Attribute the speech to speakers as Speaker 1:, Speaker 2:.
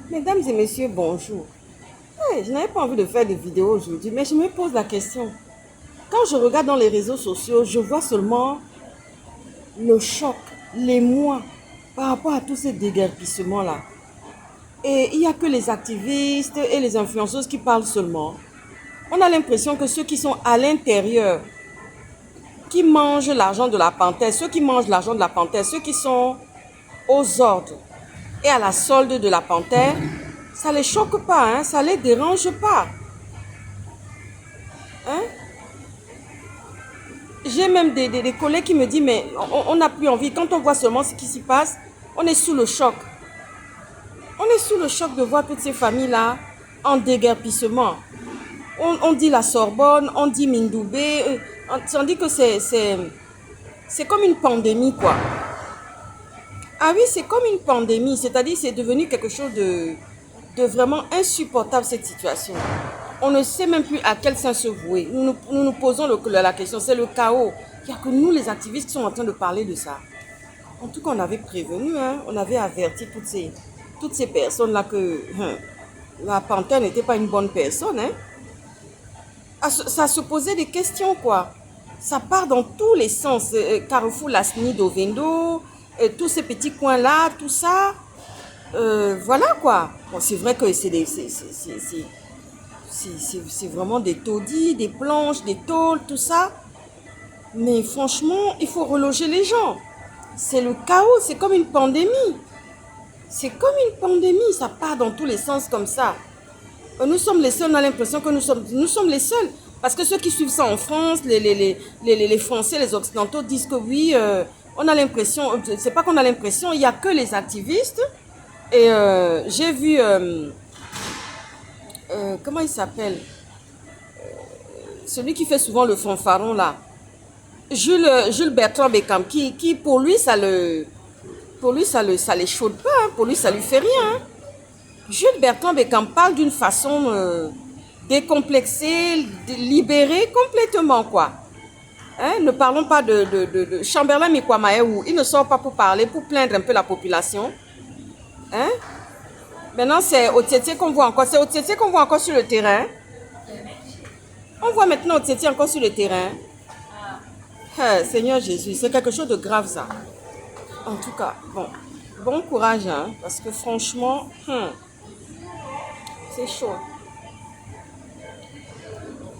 Speaker 1: Mesdames et messieurs, bonjour. Je n'avais pas envie de faire des vidéos aujourd'hui, mais je me pose la question. Quand je regarde dans les réseaux sociaux, je vois seulement le choc, l'émoi par rapport à tous ces déguerpissements-là. Et il n'y a que les activistes et les influenceuses qui parlent seulement. On a l'impression que ceux qui sont à l'intérieur, qui mangent l'argent de la panthère, ceux qui mangent l'argent de la panthère, ceux qui sont aux ordres et à la solde de la panthère, ça ne les choque pas, hein, ça ne les dérange pas. Hein? J'ai même des collègues qui me disent, mais on n'a plus envie. Quand on voit seulement ce qui s'y passe, on est sous le choc. On est sous le choc de voir toutes ces familles-là en déguerpissement. On dit la Sorbonne, on dit Mindoubé, on dit que c'est comme une pandémie, quoi. Ah oui, c'est comme une pandémie, c'est-à-dire c'est devenu quelque chose de vraiment insupportable, cette situation. On ne sait même plus à quel sein se vouer. Nous posons la question, c'est le chaos. Il n'y a que nous, les activistes, qui sont en train de parler de ça. En tout cas, on avait prévenu, hein, on avait averti toutes ces personnes-là que la panthère n'était pas une bonne personne. Hein. Ça se posait des questions, quoi. Ça part dans tous les sens. Carrefour Lasni d'Ovendo, tous ces petits coins-là, tout ça. Voilà, quoi. Bon, c'est vrai que c'est vraiment des taudis, des planches, des tôles, tout ça. Mais franchement, il faut reloger les gens. C'est le chaos, c'est comme une pandémie. C'est comme une pandémie, ça part dans tous les sens comme ça. Nous sommes les seuls, on a l'impression que nous sommes les seuls. Parce que ceux qui suivent ça en France, les Français, les Occidentaux disent que oui, on a l'impression, c'est pas qu'on a l'impression, il n'y a que les activistes. Et j'ai vu, comment il s'appelle, celui qui fait souvent le fanfaron là, Jules Bertrand Beckham, qui pour lui, ça les chaude pas, hein, pour lui, ça lui fait rien. Hein. Jules Bertrand Beckham parle d'une façon décomplexée, libérée complètement, quoi. Hein? Ne parlons pas de Chamberlain Mikwamae où il ne sort pas pour parler, pour plaindre un peu la population. Hein? Maintenant, c'est Otiétié qu'on voit encore. C'est Otiétié qu'on voit encore sur le terrain. On voit maintenant Otiétié encore sur le terrain. Seigneur Jésus, c'est quelque chose de grave, ça. En tout cas, bon courage, hein, parce que franchement, c'est chaud.